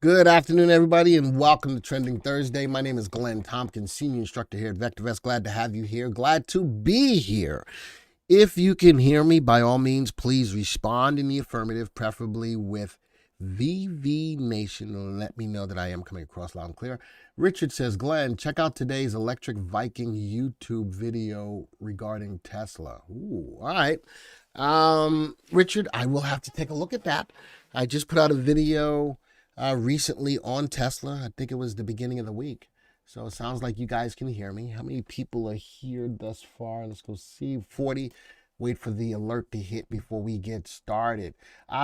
Good afternoon, everybody, and welcome to Trending Thursday. My name is Glenn Tompkins, Senior Instructor here at VectorVest. Glad to have you here. Glad to be here. If you can hear me, by all means, please respond in the affirmative, preferably with VV Nation, and let me know that I am coming across loud and clear. Richard says, Glenn, check out today's Electric Viking YouTube video regarding Tesla. Ooh, all right. Richard, I will have to take a look at that. I just put out a video recently on Tesla. I think it was the beginning of the week. So it sounds like you guys can hear me. How many people are here thus far? Let's go see. 40. Wait for the alert to hit before we get started.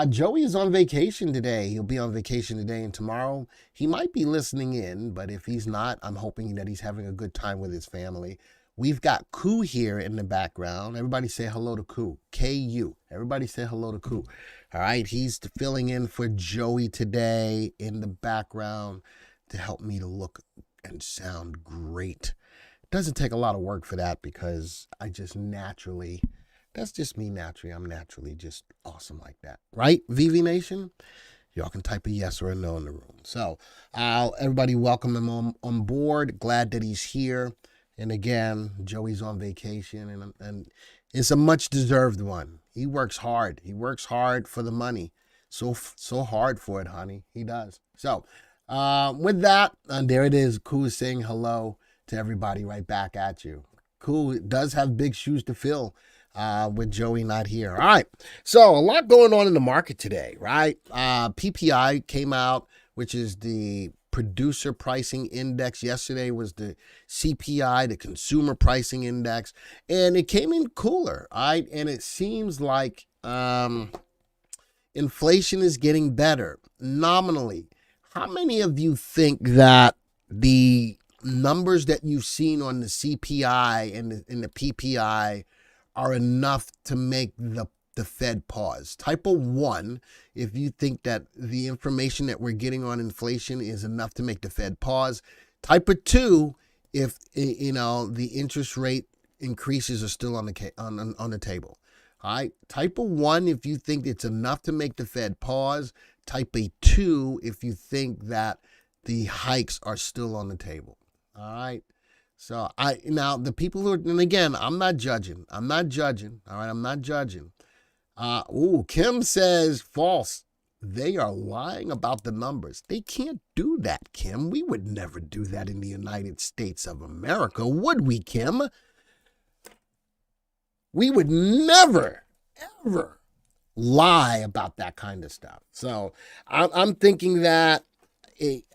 Joey is on vacation today. He'll be on vacation today and tomorrow. He might be listening in, but if he's not, I'm hoping that he's having a good time with his family. We've got Koo here in the background. Everybody say hello to Koo. K-U. Everybody say hello to Koo. All right, he's filling in for Joey today in the background to help me to look and sound great. It doesn't take a lot of work for that because I just naturally, that's just me naturally. I'm naturally just awesome like that. Right, VV Nation? Y'all can type a yes or a no in the room. So everybody welcome him on board. Glad that he's here. And again, Joey's on vacation, and it's a much-deserved one. He works hard. He works hard for the money. So hard for it, honey. He does. So with that, there it is. Koo is saying hello to everybody right back at you. Koo does have big shoes to fill with Joey not here. All right. So a lot going on in the market today, right? PPI came out, which is the Producer Pricing Index. Yesterday was the CPI, the Consumer Pricing Index, and it came in cooler, all right? And it seems like inflation is getting better nominally. How many of you think that the numbers that you've seen on the CPI and the PPI are enough to make the Fed pause? Type of 1 if you think that the information that we're getting on inflation is enough to make the Fed pause. Type of 2 if the interest rate increases are still on the table. All right. Type of 1 if you think it's enough to make the Fed pause. Type of 2 if you think that the hikes are still on the table. All right. So now the people who are, and again, I'm not judging. All right. I'm not judging. Kim says false. They are lying about the numbers. They can't do that, Kim. We would never do that in the United States of America, would we, Kim? We would never, ever lie about that kind of stuff. So I'm thinking that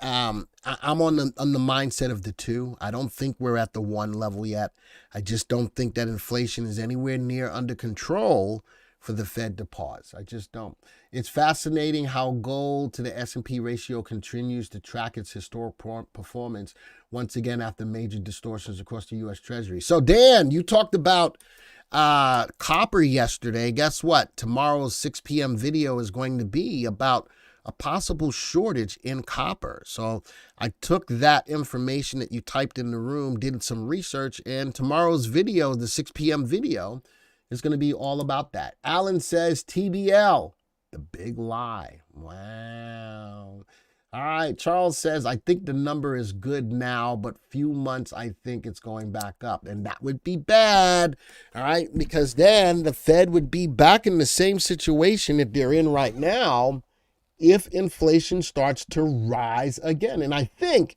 I'm on the mindset of the 2. I don't think we're at the 1 level yet. I just don't think that inflation is anywhere near under control for the Fed to pause. I just don't. It's fascinating how gold to the S&P ratio continues to track its historic performance once again after major distortions across the U.S. Treasury. So, Dan, you talked about copper yesterday. Guess what? Tomorrow's 6 p.m. video is going to be about a possible shortage in copper. So I took that information that you typed in the room, did some research, and tomorrow's video, the 6 p.m. video, is going to be all about that. Alan says TBL, the big lie. Wow. All right. Charles says, I think the number is good now, but few months, I think it's going back up. And that would be bad. All right. Because then the Fed would be back in the same situation that they're in right now if inflation starts to rise again. And I think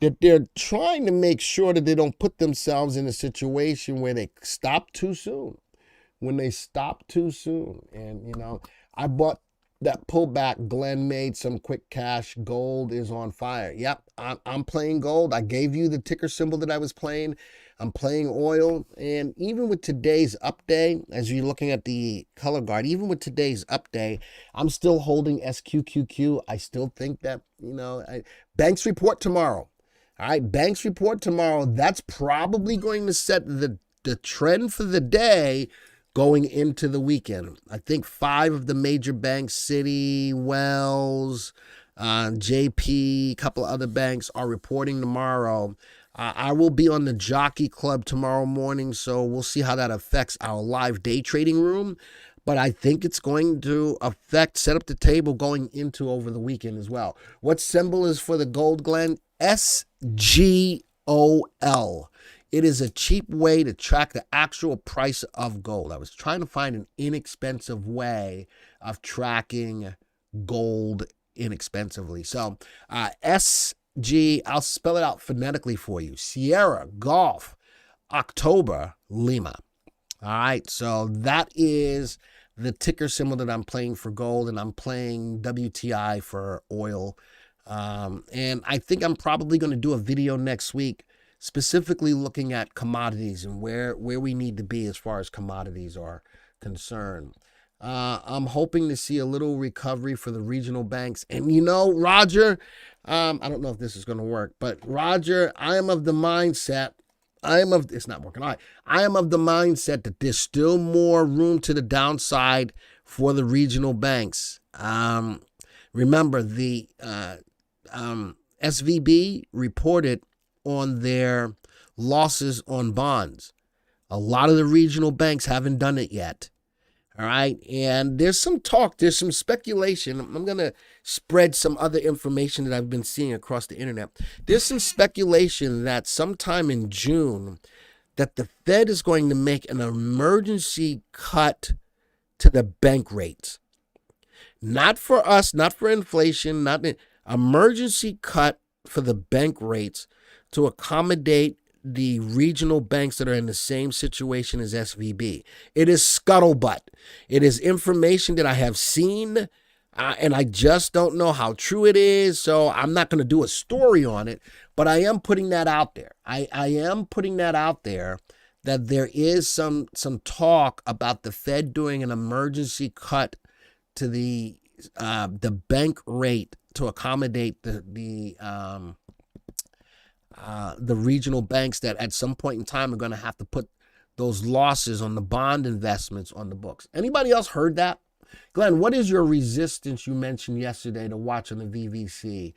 that they're trying to make sure that they don't put themselves in a situation where they stop too soon. When they stop too soon. And, I bought that pullback. Glenn made some quick cash. Gold is on fire. Yep, I'm playing gold. I gave you the ticker symbol that I was playing. I'm playing oil. And even with today's update, as you're looking at the color guard, even with today's update, I'm still holding SQQQ. I still think that, banks report tomorrow. All right, banks report tomorrow. That's probably going to set the trend for the day going into the weekend. I think 5 of the major banks, Citi, Wells, JP, a couple of other banks are reporting tomorrow. I will be on the Jockey Club tomorrow morning, so we'll see how that affects our live day trading room. but I think it's going to set up the table going into over the weekend as well. What symbol is for the gold, Glenn? SGOL. It is a cheap way to track the actual price of gold. I was trying to find an inexpensive way of tracking gold inexpensively. So SG, I'll spell it out phonetically for you. Sierra, Golf, October, Lima. All right, so that is the ticker symbol that I'm playing for gold, and I'm playing WTI for oil. And I think I'm probably going to do a video next week specifically looking at commodities and where we need to be as far as commodities are concerned. I'm hoping to see a little recovery for the regional banks. And Roger, I don't know if this is going to work, but Roger, I am of the mindset, it's not working. All right. I am of the mindset that there's still more room to the downside for the regional banks. Remember, the SVB reported on their losses on bonds. A lot of the regional banks haven't done it yet. All right. And there's some talk, there's some speculation. I'm going to spread some other information that I've been seeing across the internet. There's some speculation that sometime in June that the Fed is going to make an emergency cut to the bank rates. Not for us, not for inflation, not an emergency cut for the bank rates to accommodate the regional banks that are in the same situation as SVB. It is scuttlebutt. It is information that I have seen, and I just don't know how true it is, so I'm not going to do a story on it, but I am putting that out there. I am putting that out there that there is some talk about the Fed doing an emergency cut to the bank rate to accommodate the regional banks that at some point in time are going to have to put those losses on the bond investments on the books. Anybody else heard that? Glenn, what is your resistance you mentioned yesterday to watch on the VVC?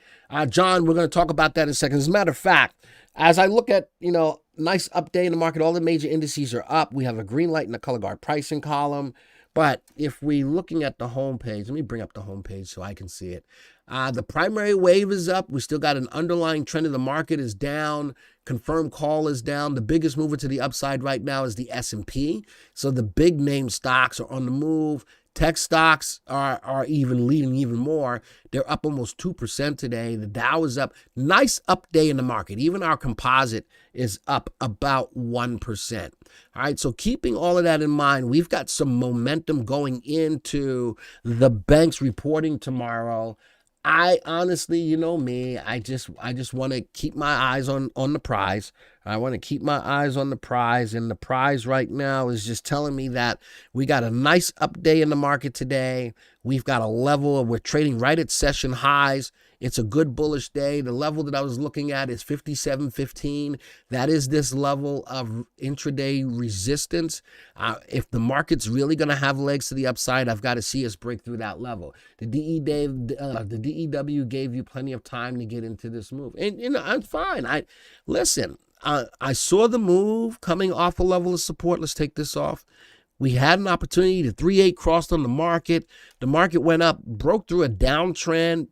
John, we're going to talk about that in a second. As a matter of fact, as I look at, nice update in the market, all the major indices are up. We have a green light in the color guard pricing column. But if we're looking at the homepage, let me bring up the homepage so I can see it. The primary wave is up. We still got an underlying trend of the market is down. Confirmed call is down. The biggest mover to the upside right now is the S&P. So the big name stocks are on the move. Tech stocks are even leading even more. They're up almost 2% today. The Dow is up. Nice up day in the market. Even our composite is up about 1%. All right, so keeping all of that in mind, we've got some momentum going into the banks reporting tomorrow. I honestly, me, I just want to keep my eyes on the prize. I want to keep my eyes on the prize, and the prize right now is just telling me that we got a nice up day in the market today. We've got a level, we're trading right at session highs. It's a good bullish day. The level that I was looking at is 57.15. That is this level of intraday resistance. If the market's really going to have legs to the upside, I've got to see us break through that level. The DEW gave you plenty of time to get into this move. And, I'm fine. I saw the move coming off a level of support. Let's take this off. We had an opportunity. The 3.8 crossed on the market. The market went up, broke through a downtrend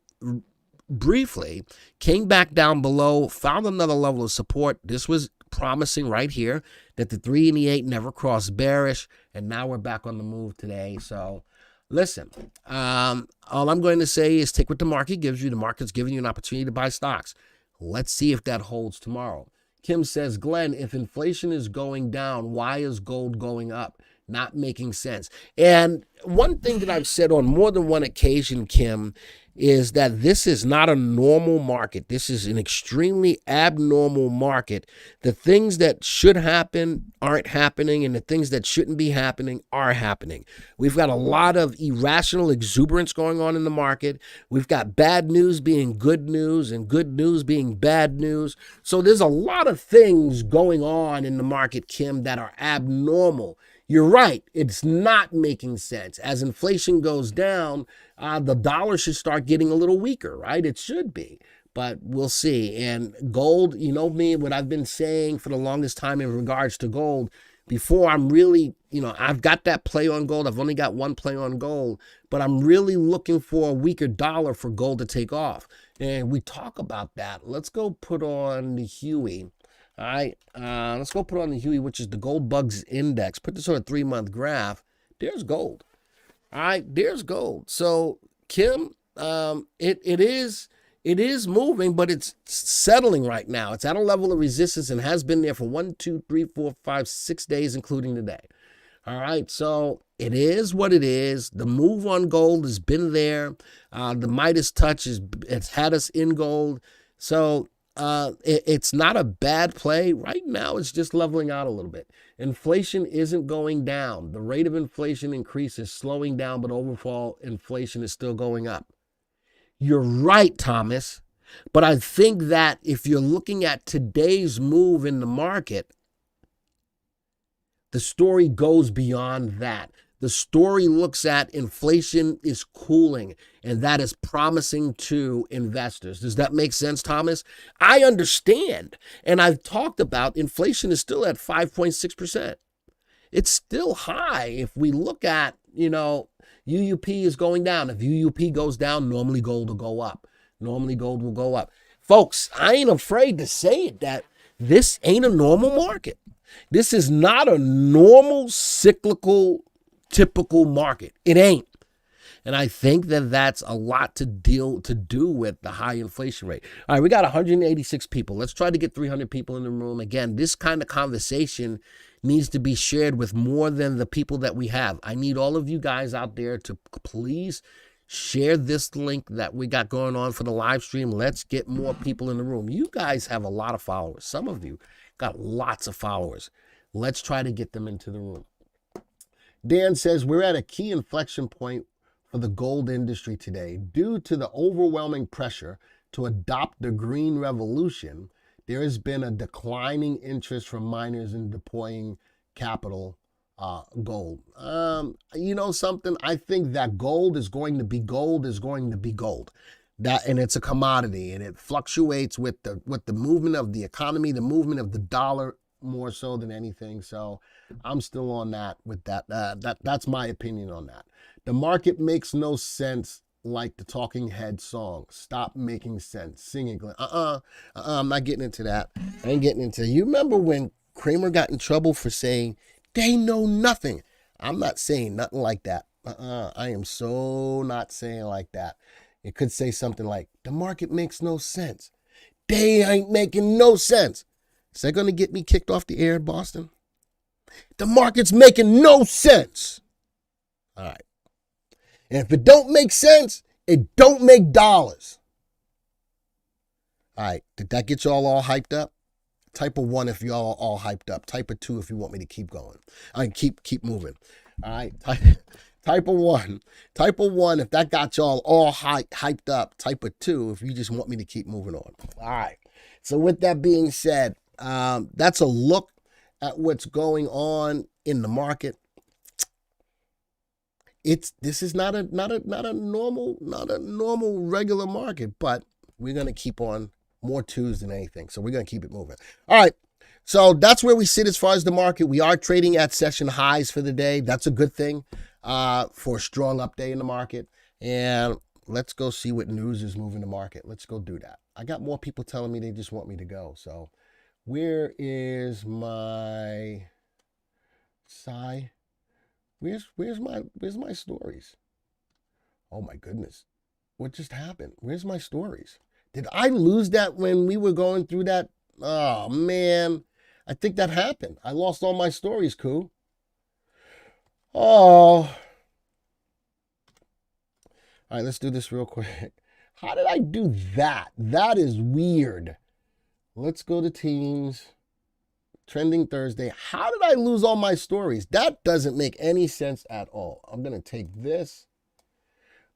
briefly, came back down below, found another level of support. This was promising right here that the 3 and the 8 never crossed bearish, and now we're back on the move today. So listen, all I'm going to say is take what the market gives you. The market's giving you an opportunity to buy stocks. Let's see if that holds tomorrow. Kim says, Glenn, if inflation is going down, why is gold going up? Not making sense. And one thing that I've said on more than one occasion, Kim, is that this is not a normal market. This is an extremely abnormal market. The things that should happen aren't happening, and the things that shouldn't be happening are happening. We've got a lot of irrational exuberance going on in the market. We've got bad news being good news and good news being bad news. So there's a lot of things going on in the market, Kim, that are abnormal. You're right. It's not making sense. As inflation goes down, the dollar should start getting a little weaker, right? It should be, but we'll see. And gold, me, what I've been saying for the longest time in regards to gold, before I'm really, I've got that play on gold. I've only got one play on gold, but I'm really looking for a weaker dollar for gold to take off. And we talk about that. Let's go put on the Huey. All right, let's go put on the Huey, which is the gold bugs index. Put this on a 3-month graph. There's gold. All right, there's gold. So Kim, it is moving, but it's settling right now. It's at a level of resistance and has been there for 1, 2, 3, 4, 5, 6 days, including today. All right, so it is what it is. The move on gold has been there. The Midas touch it's had us in gold. So it's not a bad play. Right now, it's just leveling out a little bit. Inflation isn't going down. The rate of inflation increase is slowing down, but overall inflation is still going up. You're right, Thomas. But I think that if you're looking at today's move in the market, the story goes beyond that. The story looks at inflation is cooling, and that is promising to investors. Does that make sense, Thomas? I understand. And I've talked about inflation is still at 5.6%. It's still high. If we look at, UUP is going down. If UUP goes down, normally gold will go up. Normally gold will go up. Folks, I ain't afraid to say it that this ain't a normal market. This is not a normal, cyclical, typical market. It ain't. And I think that that's a lot to do with the high inflation rate. All right, we got 186 people. Let's try to get 300 people in the room. Again, this kind of conversation needs to be shared with more than the people that we have. I need all of you guys out there to please share this link that we got going on for the live stream. Let's get more people in the room. You guys have a lot of followers. Some of you got lots of followers. Let's try to get them into the room. Dan says, we're at a key inflection point for the gold industry today. Due to the overwhelming pressure to adopt the green revolution, there has been a declining interest from miners in deploying capital gold. You know something? I think that gold is going to be gold. And it's a commodity, and it fluctuates with the movement of the economy, the movement of the dollar more so than anything. So I'm still on that with that. That's my opinion on that. The market makes no sense like the Talking Head song. Stop making sense. Singing. I'm not getting into that. I ain't getting into it. You remember when Kramer got in trouble for saying they know nothing? I'm not saying nothing like that. I am so not saying like that. It could say something like, the market makes no sense. They ain't making no sense. Is that going to get me kicked off the air in Boston? The market's making no sense. All right. And if it don't make sense, it don't make dollars. All right. Did that get y'all all hyped up? Type of 1 if y'all all hyped up. Type of 2 if you want me to keep going. I keep moving. All right. Type of 1. Type of 1 if that got y'all all hyped up. Type of 2 if you just want me to keep moving on. All right. So with that being said, that's a look at what's going on in the market. This is not a normal regular market, but we're gonna keep on more twos than anything. So we're gonna keep it moving. All right. So that's where we sit as far as the market. We are trading at session highs for the day. That's a good thing for a strong update in the market. And let's go see what news is moving the market. Let's go do that. I got more people telling me they just want me to go. So where is my where's my stories? Oh my goodness. What just happened? Where's my stories? Did I lose that when we were going through that? Oh man. I think that happened. I lost all my stories, Koo. Oh. All right, let's do this real quick. How did I do that? That is weird. Let's go to Teams. Trending Thursday. How did I lose all my stories? That doesn't make any sense at all. I'm going to take this,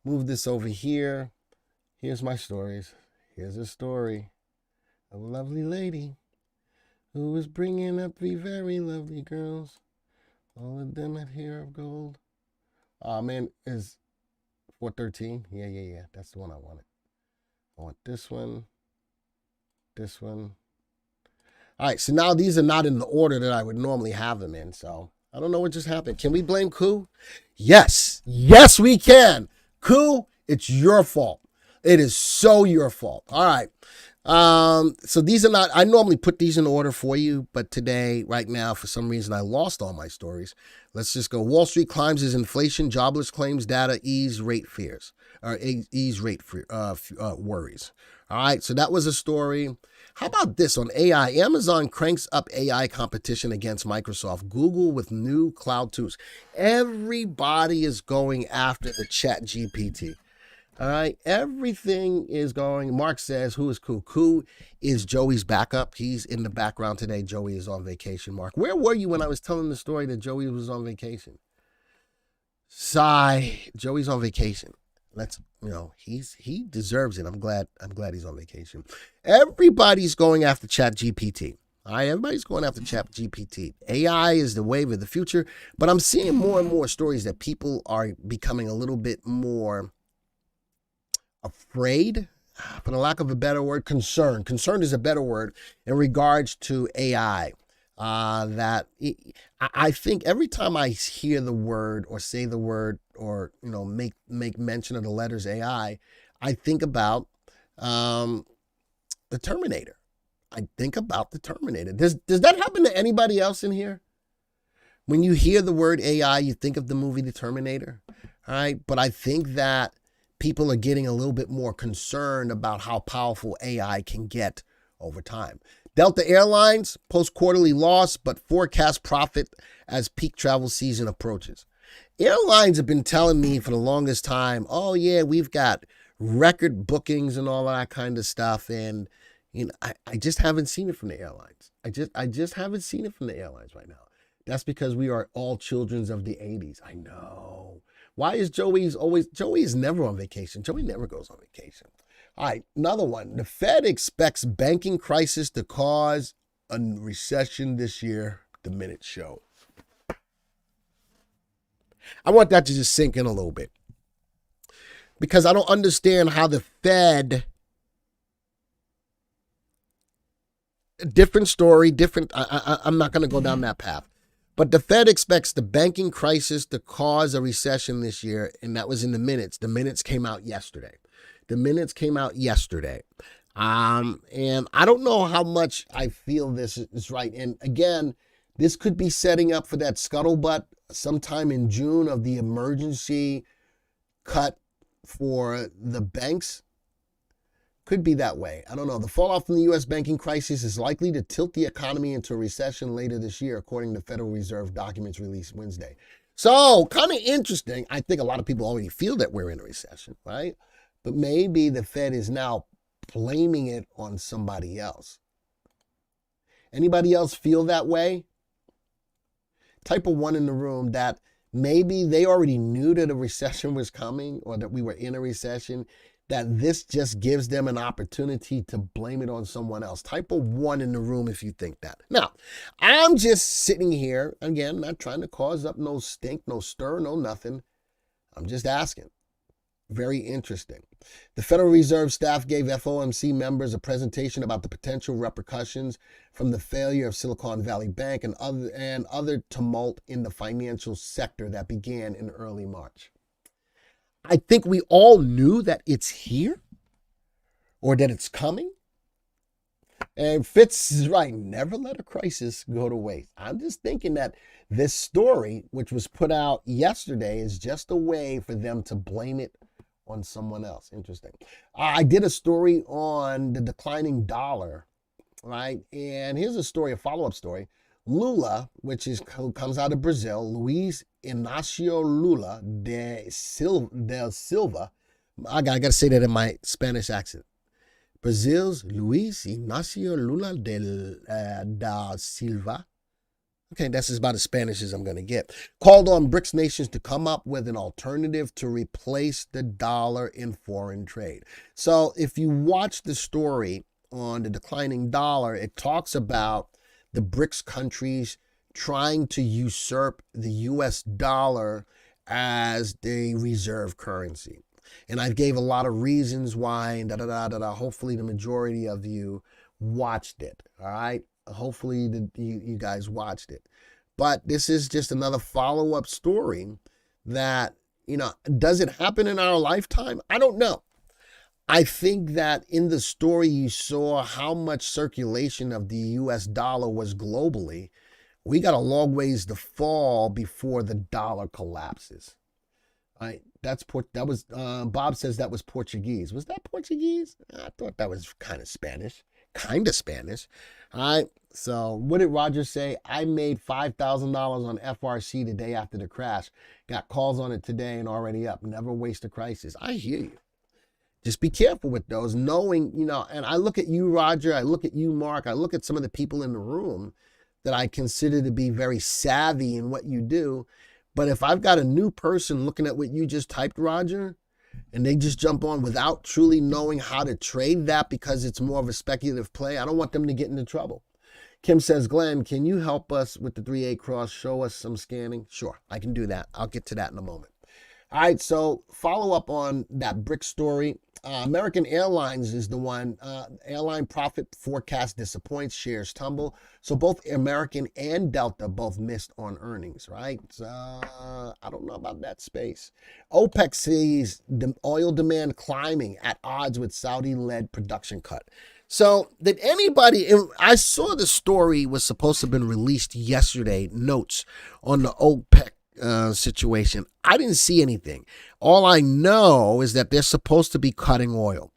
move this over here. Here's my stories. Here's a story. A lovely lady who was bringing up 3 very lovely girls. All of them had hair of gold. Oh, man, is 413? Yeah. That's the one I wanted. I want this one. This one. All right, so now these are not in the order that I would normally have them in. So I don't know what just happened. Can we blame Ku? Yes. Yes, we can. Ku, it's your fault. It is so your fault. All right. So these are not, I normally put these in order for you, but today, right now, for some reason, I lost all my stories. Let's just go. Wall Street climbs as inflation, jobless claims data ease rate fears, or ease rate worries. All right, so that was a story. How about this on AI? Amazon cranks up AI competition against Microsoft. Google with new cloud tools. Everybody is going after the Chat GPT. All right, everything is going. Mark says, who is Ku? Ku is Joey's backup. He's in the background today. Joey is on vacation. Mark, where were you when I was telling the story that Joey was on vacation? Sigh. Joey's on vacation. He deserves it. I'm glad he's on vacation. Everybody's going after Chat GPT. All right, everybody's going after Chat GPT. AI is the wave of the future, but I'm seeing more and more stories that people are becoming a little bit more afraid, for the lack of a better word, concerned. Concerned is a better word in regards to AI. I think every time I hear the word or say the word or make mention of the letters AI, I think about the Terminator. I think about the Terminator. Does that happen to anybody else in here? When you hear the word AI, you think of the movie The Terminator. All right, but I think that people are getting a little bit more concerned about how powerful AI can get over time. Delta Airlines post quarterly loss, but forecast profit as peak travel season approaches. Airlines have been telling me for the longest time, oh yeah, we've got record bookings and all that kind of stuff. And I just haven't seen it from the airlines. I just haven't seen it from the airlines right now. That's because we are all children of the 80s. I know. Why is Joey is never on vacation. Joey never goes on vacation. All right, another one. The Fed expects banking crisis to cause a recession this year, the minute show. I want that to just sink in a little bit. Because I don't understand how the Fed, different story, I'm not going to go down that path. But the Fed expects the banking crisis to cause a recession this year, and that was in the minutes. The minutes came out yesterday. And I don't know how much I feel this is right. And again, this could be setting up for that scuttlebutt sometime in June of the emergency cut for the banks. Could be that way. I don't know. The fallout from the U.S. banking crisis is likely to tilt the economy into a recession later this year, according to Federal Reserve documents released Wednesday. So, kind of interesting. I think a lot of people already feel that we're in a recession, right? But maybe the Fed is now blaming it on somebody else. Anybody else feel that way? Type of one in the room that maybe they already knew that a recession was coming or that we were in a recession, that this just gives them an opportunity to blame it on someone else. Type of one in the room if you think that. Now, I'm just sitting here, again, not trying to cause up no stink, no stir, no nothing. I'm just asking. Very interesting. The Federal Reserve staff gave FOMC members a presentation about the potential repercussions from the failure of Silicon Valley Bank and other tumult in the financial sector that began in early March. I think we all knew that it's here or that it's coming. And Fitz is right. Never let a crisis go to waste. I'm just thinking that this story, which was put out yesterday, is just a way for them to blame it on someone else. Interesting. I did a story on the declining dollar, right? And here's a story, a follow-up story. Lula, who comes out of Brazil, Luiz Inácio Lula del Silva. I gotta say that in my Spanish accent. Brazil's Luiz Inácio Lula da Silva. Okay, that's about as Spanish as I'm going to get. Called on BRICS nations to come up with an alternative to replace the dollar in foreign trade. So if you watch the story on the declining dollar, it talks about the BRICS countries trying to usurp the US dollar as the reserve currency. And I gave a lot of reasons why, Hopefully the majority of you watched it, all right? Hopefully you guys watched it. But this is just another follow-up story that, does it happen in our lifetime? I don't know. I think that in the story you saw how much circulation of the US dollar was globally. We got a long ways to fall before the dollar collapses. Right? That was Bob says that was Portuguese. Was that Portuguese? I thought that was kind of Spanish. Kind of Spanish. All right. So what did Roger say? I made $5,000 on FRC the day after the crash. Got calls on it today and already up. Never waste a crisis. I hear you. Just be careful with those, knowing, and I look at you, Roger, I look at you, Mark, I look at some of the people in the room that I consider to be very savvy in what you do. But if I've got a new person looking at what you just typed, Roger, and they just jump on without truly knowing how to trade that because it's more of a speculative play, I don't want them to get into trouble. Kim says, Glenn, can you help us with the 3A cross? Show us some scanning? Sure, I can do that. I'll get to that in a moment. All right, so follow up on that brick story. American Airlines is the one. Airline profit forecast disappoints, shares tumble. So both American and Delta both missed on earnings, right? I don't know about that space. OPEC sees the oil demand climbing at odds with Saudi-led production cut. So did anybody, I saw the story was supposed to have been released yesterday, notes on the OPEC situation. I didn't see anything. All I know is that they're supposed to be cutting oil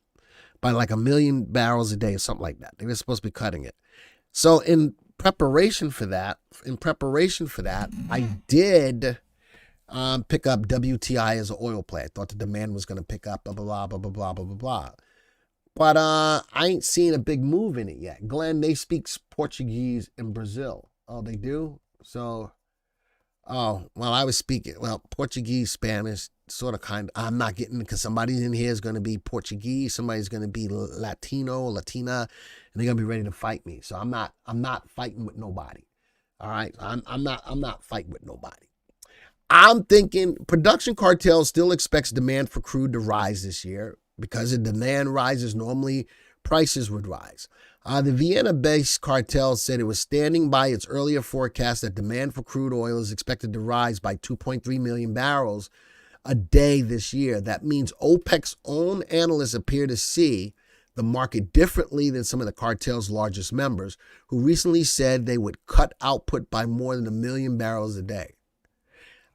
by like 1 million barrels a day or something like that. They were supposed to be cutting it. So in preparation for that, I did pick up WTI as an oil play. I thought the demand was going to pick up, blah, blah, blah, blah, blah, blah, blah, blah. But I ain't seen a big move in it yet. Glenn, they speak Portuguese in Brazil. Oh, they do? So... Oh, well, I was speaking, Portuguese, Spanish, sort of kind of. I'm not getting, because somebody in here is going to be Portuguese, somebody's going to be Latino, Latina, and they're going to be ready to fight me. So I'm not fighting with nobody. All right. I'm not fighting with nobody. I'm thinking production cartel still expects demand for crude to rise this year because if demand rises, normally prices would rise. The Vienna-based cartel said it was standing by its earlier forecast that demand for crude oil is expected to rise by 2.3 million barrels a day this year. That means OPEC's own analysts appear to see the market differently than some of the cartel's largest members, who recently said they would cut output by more than 1 million barrels a day.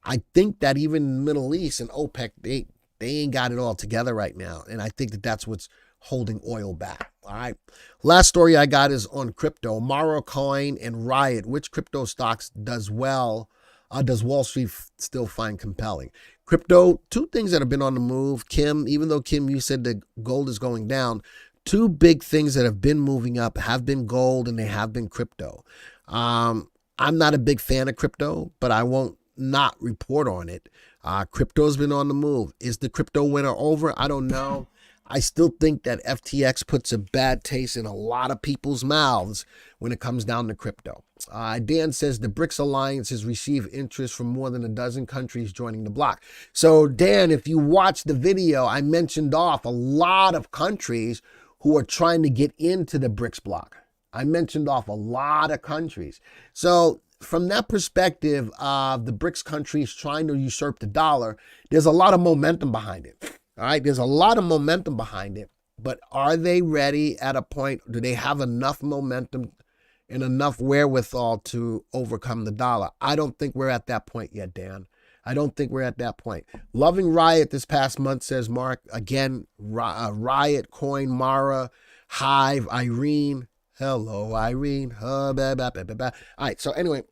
I think that even in the Middle East and OPEC, they ain't got it all together right now, and I think that that's what's holding oil back. All right. Last story I got is on crypto. Mara Coin and Riot. Which crypto stocks does Wall Street still find compelling? Crypto, two things that have been on the move. Kim, even though Kim, you said that gold is going down, two big things that have been moving up have been gold and they have been crypto. I'm not a big fan of crypto, but I won't not report on it. Crypto's been on the move. Is the crypto winter over? I don't know. I still think that FTX puts a bad taste in a lot of people's mouths when it comes down to crypto. Dan says the BRICS alliance has received interest from more than a dozen countries joining the bloc. So Dan, if you watch the video, I mentioned off a lot of countries who are trying to get into the BRICS bloc. I mentioned off a lot of countries. So from that perspective of the BRICS countries trying to usurp the dollar, there's a lot of momentum behind it. All right, there's a lot of momentum behind it, but are they ready at a point? Do they have enough momentum and enough wherewithal to overcome the dollar? I don't think we're at that point yet, Dan. I don't think we're at that point. Loving Riot this past month, says Mark. Again, Riot, Coin, Mara, Hive, Irene. Hello, Irene. All right, so anyway,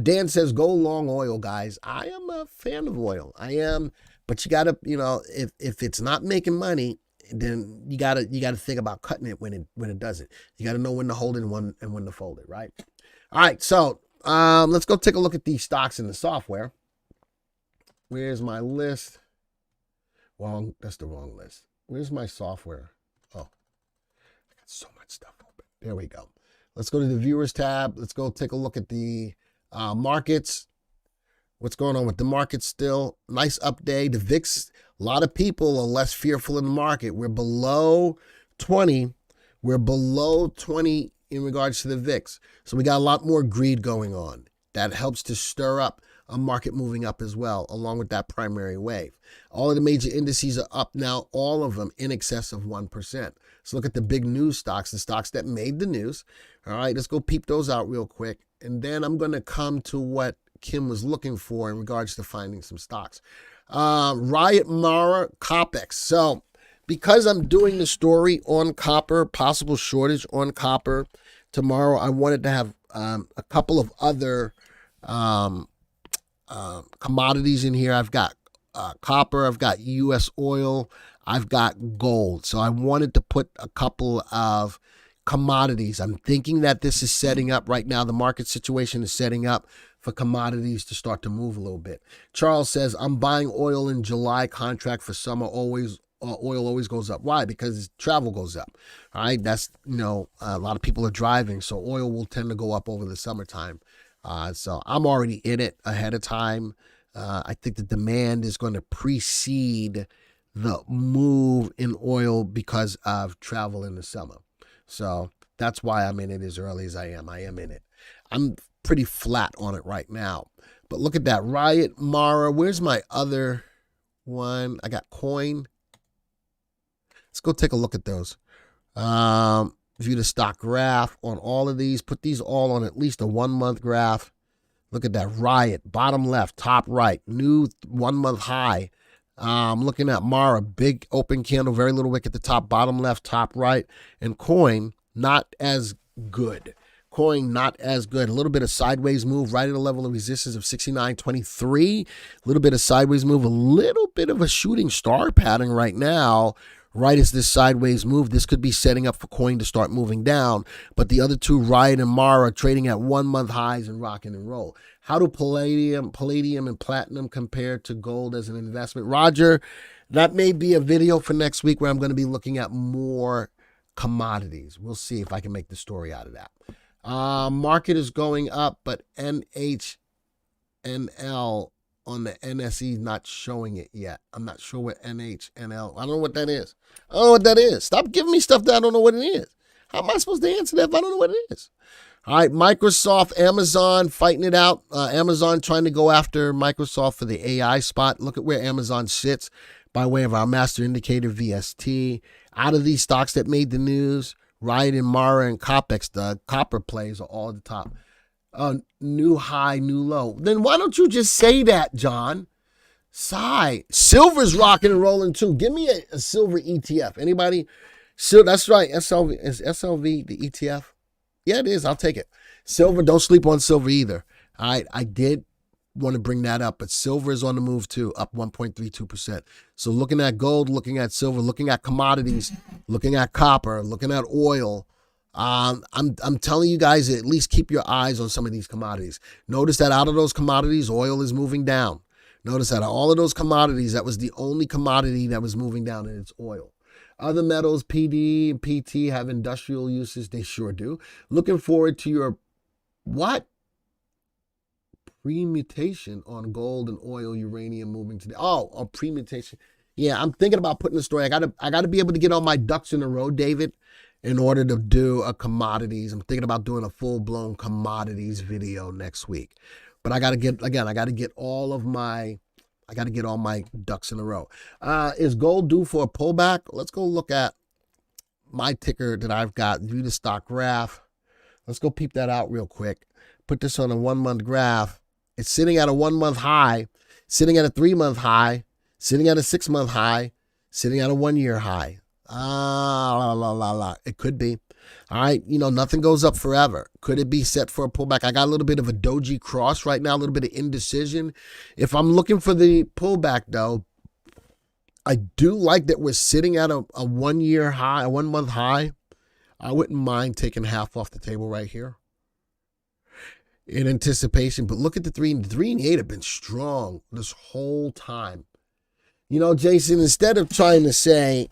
Dan says go long oil, guys. I am a fan of oil. I am. But you gotta, if it's not making money, then you gotta think about cutting it when it doesn't. You gotta know when to hold it and when to fold it, right? All right, so let's go take a look at these stocks in the software. Where's my list? Wrong, that's the wrong list. Where's my software? Oh, I got so much stuff open. There we go. Let's go to the viewers tab. Let's go take a look at the markets. What's going on with the market still? Nice update. The VIX, a lot of people are less fearful in the market. We're below 20. We're below 20 in regards to the VIX. So we got a lot more greed going on. That helps to stir up a market moving up as well, along with that primary wave. All of the major indices are up now, all of them in excess of 1%. So look at the big news stocks, the stocks that made the news. All right, let's go peep those out real quick. And then I'm going to come to what Kim was looking for in regards to finding some stocks. Riot, Mara, Copex. So because I'm doing the story on copper, possible shortage on copper tomorrow, I wanted to have a couple of other commodities in here. I've got copper, I've got U.S. oil, I've got gold. So I wanted to put a couple of commodities. I'm thinking that this is setting up right now. The market situation is setting up for commodities to start to move a little bit. Charles says, I'm buying oil in July contract for summer. Oil always goes up. Why? Because travel goes up. All right. That's, a lot of people are driving. So oil will tend to go up over the summertime. So I'm already in it ahead of time. I think the demand is going to precede the move in oil because of travel in the summer. So that's why I'm in it as early as I am. I am in it. I'm pretty flat on it right now. But look at that. Riot, Mara. Where's my other one? I got coin. Let's go take a look at those. View the stock graph on all of these. Put these all on at least a 1 month graph. Look at that. Riot, bottom left, top right, new 1 month high. I'm looking at Mara, big open candle, very little wick at the top, bottom left, top right. And coin, not as good. Coin, not as good. A little bit of sideways move right at a level of resistance of 69.23. A little bit of sideways move, a little bit of a shooting star pattern right now. Right as this sideways move, this could be setting up for coin to start moving down. But the other two, Riot and Mara, trading at 1 month highs and rocking and roll. How do palladium and platinum compare to gold as an investment? Roger, that may be a video for next week where I'm going to be looking at more commodities. We'll see if I can make the story out of that. Market is going up, but NHNL on the NSE is not showing it yet. I'm not sure what NHNL. I don't know what that is. I don't know what that is. Stop giving me stuff that I don't know what it is. How am I supposed to answer that if I don't know what it is? All right, Microsoft, Amazon fighting it out. Amazon trying to go after Microsoft for the AI spot. Look at where Amazon sits by way of our master indicator VST. Out of these stocks that made the news, Riot and Mara and Copex, the copper plays are all at the top. New high, new low. Then why don't you just say that, John? Sigh. Silver's rocking and rolling too. Give me a silver ETF. Anybody? So that's right. SLV is SLV the ETF? Yeah, it is. I'll take it. Silver. Don't sleep on silver either. All right. I did want to bring that up, but silver is on the move too, up 1.32%. So looking at gold, looking at silver, looking at commodities, looking at copper, looking at oil. I'm telling you guys, at least keep your eyes on some of these commodities. Notice that out of those commodities, oil is moving down. Notice that all of those commodities, that was the only commodity that was moving down, and it's oil. Other metals, PD and PT, have industrial uses. They sure do. Looking forward to your what? Premutation on gold and oil, uranium moving today. Oh, a premutation. Yeah, I'm thinking about putting a story. I gotta be able to get all my ducks in a row, David, in order to do a commodities. I'm thinking about doing a full-blown commodities video next week. But I got to get all my ducks in a row. Is gold due for a pullback? Let's go look at my ticker that I've got. View the stock graph. Let's go peep that out real quick. Put this on a 1 month graph. It's sitting at a 1 month high, sitting at a 3 month high, sitting at a 6 month high, sitting at a 1 year high. It could be. All right. Nothing goes up forever. Could it be set for a pullback? I got a little bit of a doji cross right now, a little bit of indecision. If I'm looking for the pullback, though, I do like that we're sitting at a 1 year high, a 1 month high. I wouldn't mind taking half off the table right here in anticipation. But look at the 3 and 8 have been strong this whole time. Jason, instead of trying to say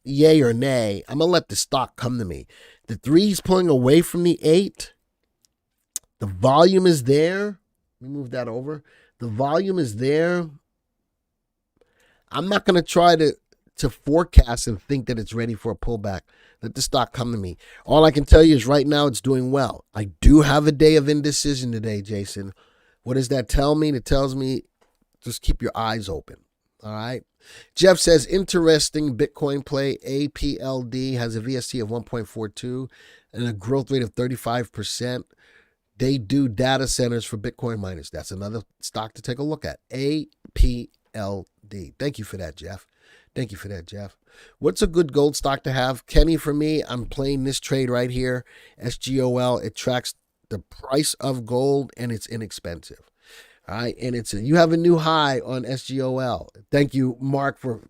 yay or nay, I'm going to let the stock come to me. The 3's pulling away from the 8. The volume is there. Let me move that over. The volume is there. I'm not going to try to to forecast and think that it's ready for a pullback. Let the stock come to me. All I can tell you is right now it's doing well. I do have a day of indecision today, Jason. What does that tell me? It tells me just keep your eyes open. All right. Jeff says, interesting Bitcoin play. APLD has a VST of 1.42 and a growth rate of 35%. They do data centers for Bitcoin miners. That's another stock to take a look at. APLD. Thank you for that, Jeff. Thank you for that, Jeff. What's a good gold stock to have? Kenny, for me, I'm playing this trade right here. SGOL. It tracks the price of gold and it's inexpensive. All right, and you have a new high on SGOL. Thank you, Mark, for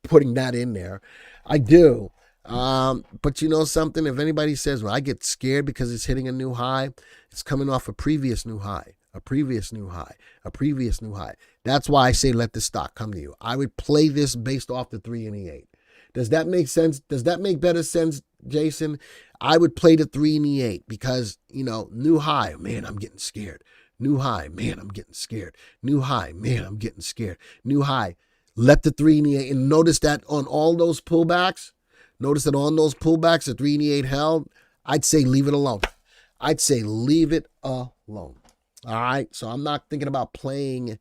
putting that in there. I do. But you know something? If anybody says, well, I get scared because it's hitting a new high, it's coming off a previous new high, a previous new high, a previous new high. That's why I say let the stock come to you. I would play this based off the 3 and the 8. Does that make sense? Does that make better sense, Jason? I would play the 3 and the 8 because, new high, man, I'm getting scared. New high, man, I'm getting scared. New high, man, I'm getting scared. New high. Let the 3 and the 8. And notice that on all those pullbacks, the 3 and the 8 held, I'd say leave it alone. I'd say leave it alone. All right. So I'm not thinking about playing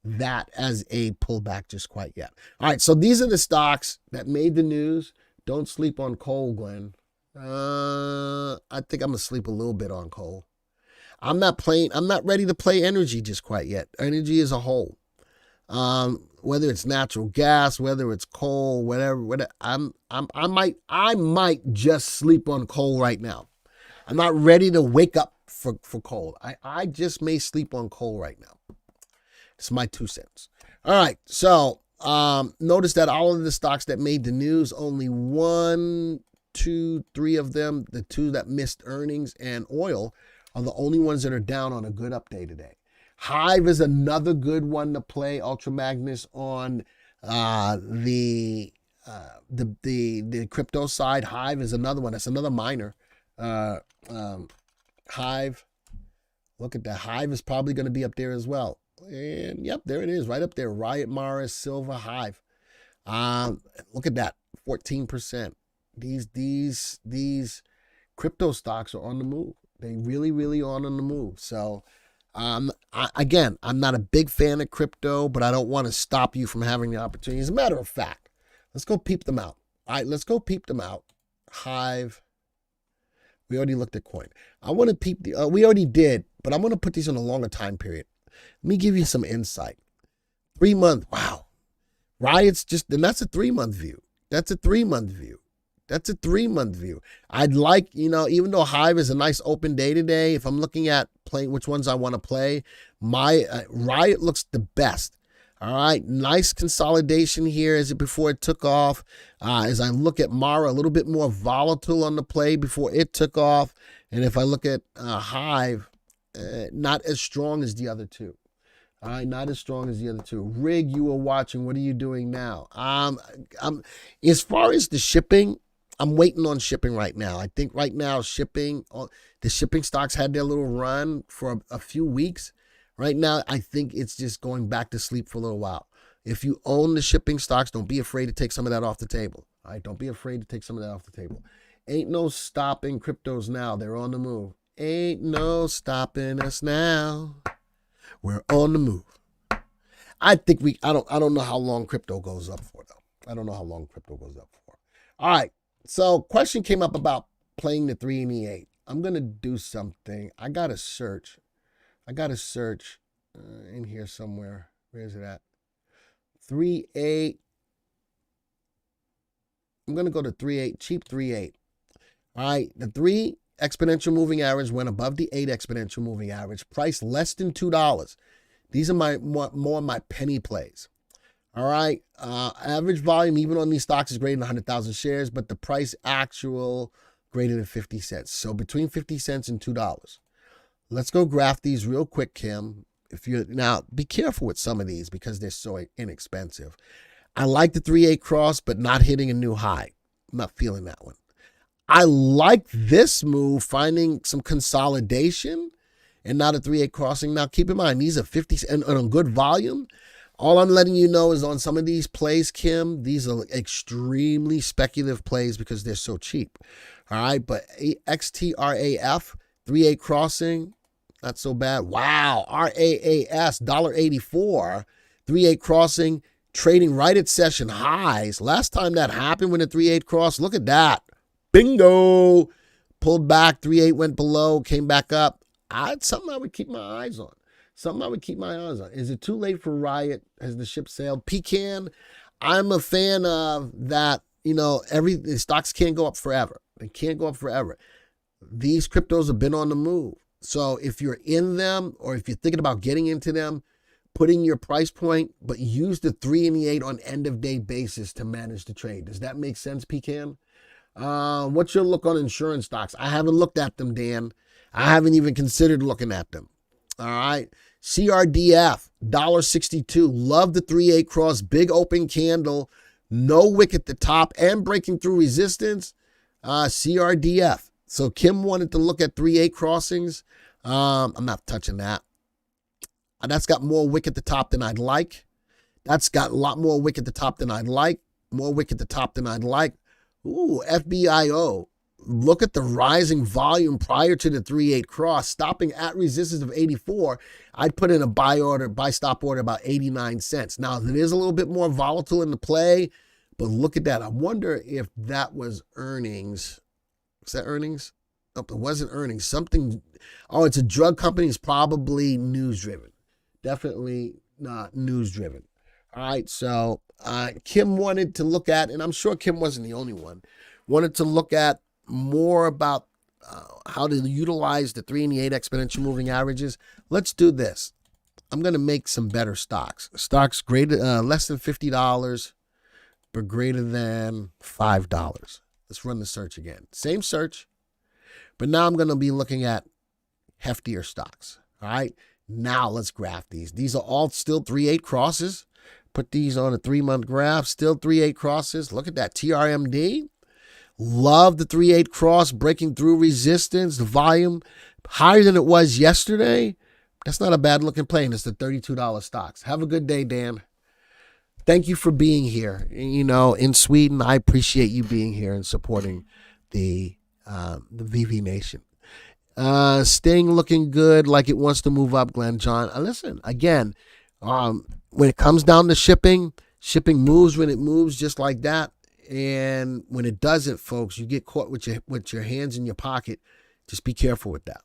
that as a pullback just quite yet. All right. So these are the stocks that made the news. Don't sleep on coal, Glenn. I think I'm going to sleep a little bit on coal. I'm not ready to play energy just quite yet. Energy as a whole. Whether it's natural gas, whether it's coal, whatever. I might just sleep on coal right now. I'm not ready to wake up for coal. I just may sleep on coal right now. It's my 2 cents. All right. So, notice that all of the stocks that made the news, only 1, 2, 3 of them, the 2 that missed earnings and oil, are the only ones that are down on a good up day today. Hive is another good one to play. Ultra Magnus on the crypto side. Hive is another one. That's another miner. Hive. Look at that. Hive is probably going to be up there as well. And yep, there it is, right up there. Riot, Mara, Silver, Hive. Look at that, 14%. These crypto stocks are on the move. They really, really are on the move. So, I'm not a big fan of crypto, but I don't want to stop you from having the opportunity. As a matter of fact, let's go peep them out. All right, let's go peep them out. Hive. We already looked at coin. I want to peep we already did, but I'm going to put these on a longer time period. Let me give you some insight. 3 month. Wow. Riot's and that's a 3-month view. That's a 3-month view. That's a 3-month view. I'd like, even though Hive is a nice open day today, if I'm looking at playing which ones I want to play, my Riot looks the best. All right. Nice consolidation here before it took off. As I look at Mara, a little bit more volatile on the play before it took off. And if I look at Hive, not as strong as the other 2. All right, not as strong as the other 2. Rig, you were watching. What are you doing now? As far as the shipping, I'm waiting on shipping right now. I think right now the shipping stocks had their little run for a few weeks. Right now, I think it's just going back to sleep for a little while. If you own the shipping stocks, don't be afraid to take some of that off the table. All right, don't be afraid to take some of that off the table. Ain't no stopping cryptos now. They're on the move. Ain't no stopping us now. We're on the move. I think I don't know how long crypto goes up for, though. I don't know how long crypto goes up for. All right. So question came up about playing the 3 and the 8. I'm going to do something. I got to search in here somewhere. Where is it at? 3-8. I'm going to go to 3-8, cheap 3-8. All right. The 3 exponential moving average went above the 8 exponential moving average, priced less than $2. These are more my penny plays. All right. Average volume, even on these stocks, is greater than 100,000 shares, but the price actual greater than 50 cents. So between 50 cents and $2. Let's go graph these real quick, Kim. Now, be careful with some of these because they're so inexpensive. I like the 3-8 cross, but not hitting a new high. I'm not feeling that one. I like this move, finding some consolidation and not a 3-8 crossing. Now, keep in mind, these are 50 and on good volume. All I'm letting you know is on some of these plays, Kim, these are extremely speculative plays because they're so cheap. All right, but XTRAF, 3-8 crossing, not so bad. Wow, RAAS, $1.84, 3-8 crossing, trading right at session highs. Last time that happened when the 3-8 crossed, look at that. Bingo. Pulled back, 3-8 went below, came back up. Something I would keep my eyes on. Something I would keep my eyes on. Is it too late for Riot? Has the ship sailed? Pecan, I'm a fan of that. The stocks can't go up forever. They can't go up forever. These cryptos have been on the move. So if you're in them or if you're thinking about getting into them, put in your price point, but use the 3 and the 8 on end of day basis to manage the trade. Does that make sense, Pecan? What's your look on insurance stocks? I haven't looked at them, Dan. I haven't even considered looking at them. All right. CRDF, $1.62. Love the 3-8 cross, big open candle, no wick at the top and breaking through resistance. CRDF. So Kim wanted to look at 3-8 crossings. I'm not touching that. That's got more wick at the top than I'd like. That's got a lot more wick at the top than I'd like. More wick at the top than I'd like. Ooh, FBIO. Look at the rising volume prior to the 3-8 cross, stopping at resistance of 84. I'd put in a buy stop order about 89 cents. Now, it is a little bit more volatile in the play, but look at that. I wonder if that was earnings. Was that earnings? Nope, it wasn't earnings. Something. Oh, it's a drug company. It's probably news driven. Definitely not news driven. All right, so Kim wanted to look at, and I'm sure Kim wasn't the only one, wanted to look at more about how to utilize the 3 and the 8 exponential moving averages. Let's do this. I'm going to make some better stocks. Stocks greater, less than $50, but greater than $5. Let's run the search again. Same search, but now I'm going to be looking at heftier stocks. All right, now let's graph these. These are all still 3-8 crosses. Put these on a 3-month graph. Still 3-8 crosses. Look at that. TRMD. Love the 3-8 cross breaking through resistance. The volume higher than it was yesterday. That's not a bad looking play. And it's the $32 stocks. Have a good day, Dan. Thank you for being here. In Sweden, I appreciate you being here and supporting the VV Nation. Staying looking good, like it wants to move up, Glenn John. Listen, again, when it comes down to shipping moves when it moves, just like that. And when it doesn't, folks, you get caught with your hands in your pocket. Just be careful with that.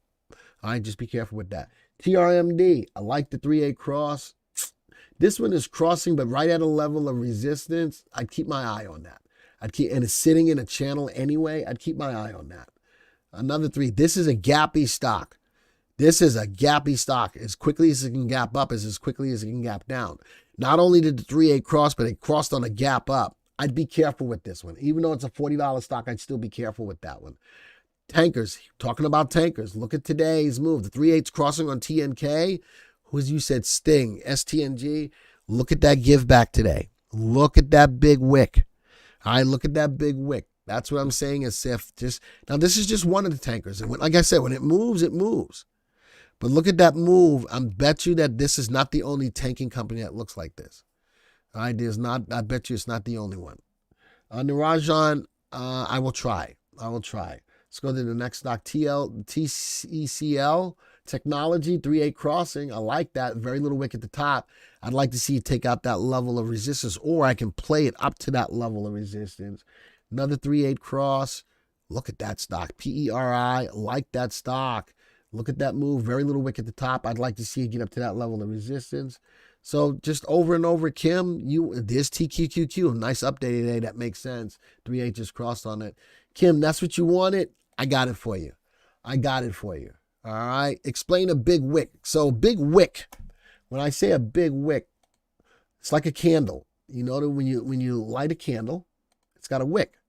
All right, just be careful with that. TRMD, I like the 3-8 cross. This one is crossing, but right at a level of resistance. I'd keep my eye on that. And it's sitting in a channel anyway. I'd keep my eye on that. Another 3. This is a gappy stock. This is a gappy stock. As quickly as it can gap up is as quickly as it can gap down. Not only did the 3-8 cross, but it crossed on a gap up. I'd be careful with this one. Even though it's a $40 stock, I'd still be careful with that one. Tankers, talking about tankers. Look at today's move. The 3-8's crossing on TNK. Who's you said Sting, STNG. Look at that give back today. Look at that big wick. All right, look at that big wick. That's what I'm saying. Now this is just one of the tankers. And like I said, when it moves, it moves. But look at that move. I bet you that this is not the only tanking company that looks like this. All right, I bet you it's not the only one. Narajan, I will try. Let's go to the next stock. TCL Technology, 3-8 crossing. I like that. Very little wick at the top. I'd like to see it take out that level of resistance, or I can play it up to that level of resistance. Another 3-8 cross. Look at that stock. PERI, like that stock. Look at that move. Very little wick at the top. I'd like to see it get up to that level of resistance. So just over and over, Kim, there's TQQQ. Nice update today. That makes sense. 3-8 just crossed on it. Kim, that's what you wanted. I got it for you. All right. Explain a big wick. So big wick. When I say a big wick, it's like a candle. You know that when you light a candle, it's got a wick.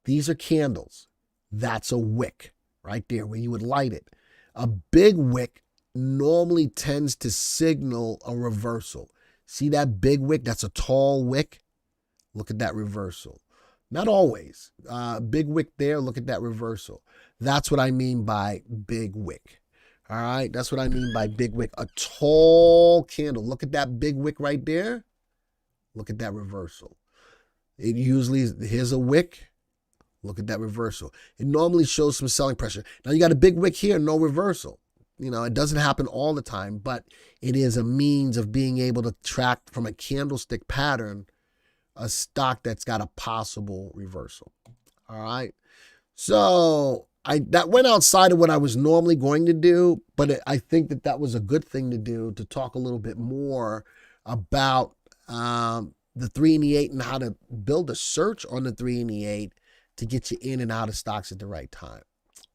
These are candles. That's a wick right there where you would light it. A big wick normally tends to signal a reversal. See that big wick? That's a tall wick. Look at that reversal. Not always. Big wick there. Look at that reversal. That's what I mean by big wick. All right, that's what I mean by big wick. A tall candle. Look at that big wick right there. Look at that reversal. It usually is, here's a wick. Look at that reversal. It normally shows some selling pressure. Now you got a big wick here, no reversal. You know, it doesn't happen all the time, but it is a means of being able to track from a candlestick pattern a stock that's got a possible reversal. All right. So that went outside of what I was normally going to do, but I think that was a good thing to do, to talk a little bit more about the 3 and the 8 and how to build a search on the 3 and the 8 to get you in and out of stocks at the right time.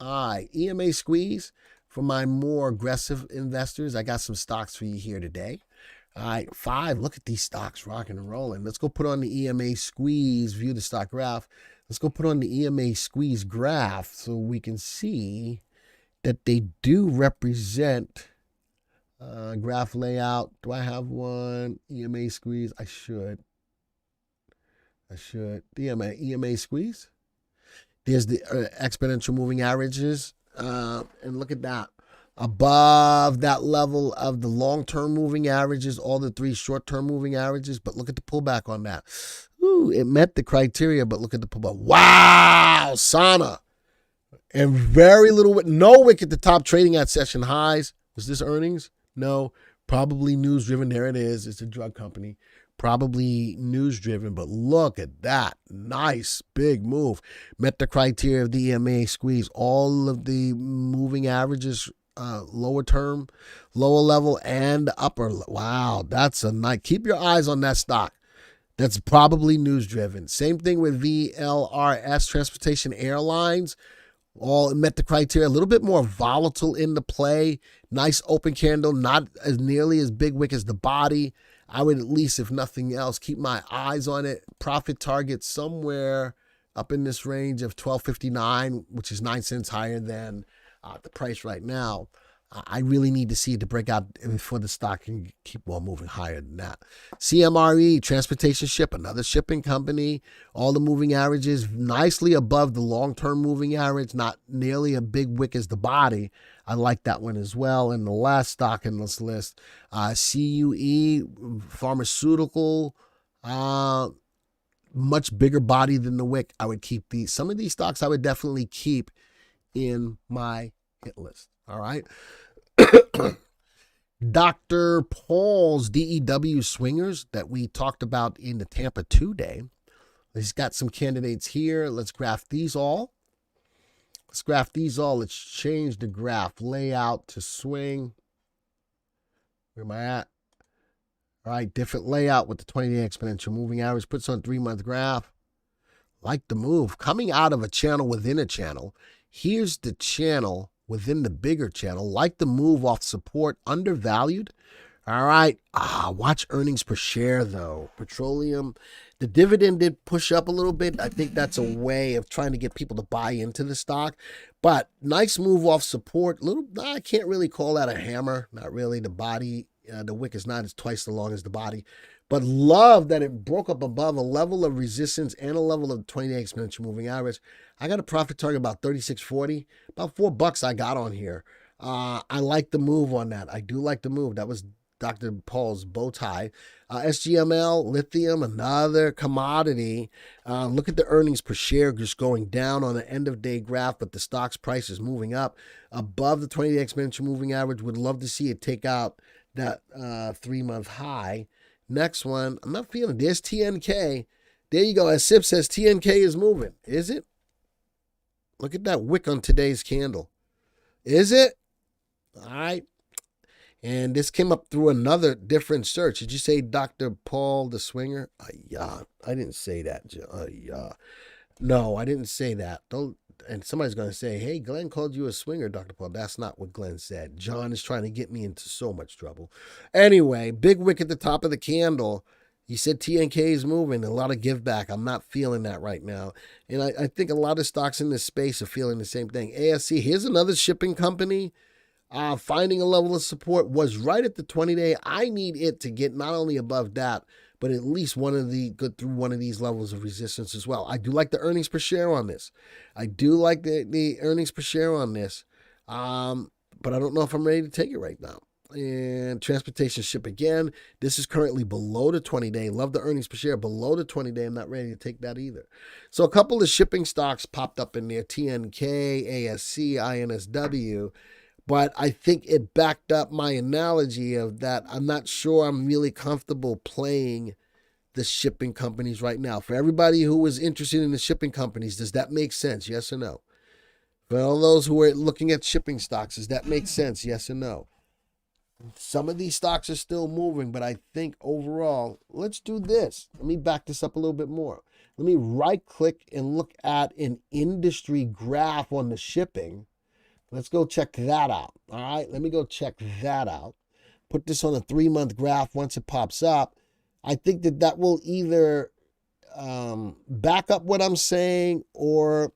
All right, EMA squeeze for my more aggressive investors. I got some stocks for you here today. All right, 5, look at these stocks rocking and rolling. Let's go put on the EMA squeeze, view the stock graph. Let's go put on the EMA squeeze graph so we can see that they do represent graph layout. Do I have one? EMA squeeze? I should. EMA squeeze. There's the exponential moving averages. And look at that. Above that level of the long-term moving averages, all the 3 short-term moving averages. But look at the pullback on that. Ooh, it met the criteria, but look at the pullback. Wow, Sana. And very little, no wick at the top, trading at session highs. Was this earnings? No. Probably news-driven. There it is. It's a drug company. Probably news-driven, but look at that. Nice, big move. Met the criteria of the EMA squeeze. All of the moving averages, lower term, lower level, and upper. Wow, that's a nice. Keep your eyes on that stock. That's probably news-driven. Same thing with VLRS, Transportation Airlines. All met the criteria. A little bit more volatile in the play. Nice open candle, not as nearly as big wick as the body. I would at least, if nothing else, keep my eyes on it. Profit target somewhere up in this range of $12.59, which is 9 cents higher than the price right now. I really need to see it to break out before the stock can keep on moving higher than that. CMRE, Transportation Ship, another shipping company. All the moving averages nicely above the long-term moving average, not nearly a big wick as the body. I like that one as well. And the last stock in this list, CUE, pharmaceutical, much bigger body than the wick. I would keep these. Some of these stocks I would definitely keep in my hit list. All right. Dr. Paul's DEW swingers that we talked about in the Tampa 2 day. He's got some candidates here. Let's graph these all. Let's change the graph layout to swing. Where am I at? All right, different layout with the 20-day exponential moving average. Puts on 3-month graph. Like the move. Coming out of a channel within a channel. Here's the channel within the bigger channel. Like the move off support, undervalued. All right. Watch earnings per share, though. Petroleum. The dividend did push up a little bit. I think that's a way of trying to get people to buy into the stock. But nice move off support. I can't really call that a hammer. Not really. The body, the wick is not as twice as long as the body. But love that it broke up above a level of resistance and a level of 20-day exponential moving average. I got a profit target about $36.40, about $4 I got on here. I like the move on that. I do like the move. That was Dr. Paul's bow tie. SGML, lithium, another commodity. Look at the earnings per share just going down on the end of day graph, but the stock's price is moving up above the 20-day exponential moving average. Would love to see it take out that 3-month high. Next one, I'm not feeling. There's TNK. There you go. As SIP says, TNK is moving. Is it? Look at that wick on today's candle. Is it? All right. And this came up through another different search. Did you say Dr. Paul the Swinger? Yeah, I didn't say that. Yeah. No, I didn't say that. Don't. And somebody's going to say, hey, Glenn called you a swinger, Dr. Paul. That's not what Glenn said. John is trying to get me into so much trouble. Anyway, big wick at the top of the candle. You said TNK is moving. A lot of give back. I'm not feeling that right now. And I think a lot of stocks in this space are feeling the same thing. ASC, here's another shipping company. Finding a level of support was right at the 20-day. I need it to get not only above that, but at least go through one of these levels of resistance as well. I do like the earnings per share on this. I do like the earnings per share on this. but I don't know if I'm ready to take it right now. And transportation ship again. This is currently below the 20-day. Love the earnings per share below the 20-day. I'm not ready to take that either. So a couple of shipping stocks popped up in there. TNK, ASC, INSW. But I think it backed up my analogy of that I'm not sure I'm really comfortable playing the shipping companies right now. For everybody who is interested in the shipping companies, does that make sense? Yes or no? For all those who are looking at shipping stocks, does that make sense? Yes or no? Some of these stocks are still moving, but I think overall, let's do this. Let me back this up a little bit more. Let me right click and look at an industry graph on the shipping. Let's go check that out. All right, let me go check that out. Put this on a 3-month graph once it pops up. I think that will either back up what I'm saying or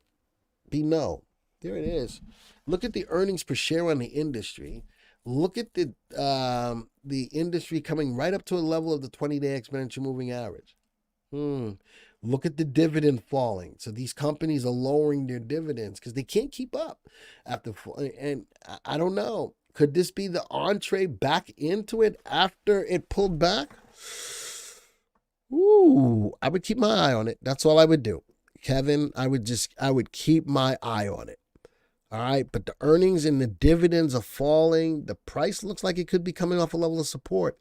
be no. There it is. Look at the earnings per share on the industry. Look at the industry coming right up to a level of the 20-day exponential moving average. Look at the dividend falling. So these companies are lowering their dividends because they can't keep up after. And I don't know. Could this be the entree back into it after it pulled back? Ooh, I would keep my eye on it. That's all I would do. Kevin, I would keep my eye on it. All right, but the earnings and the dividends are falling. The price looks like it could be coming off a level of support.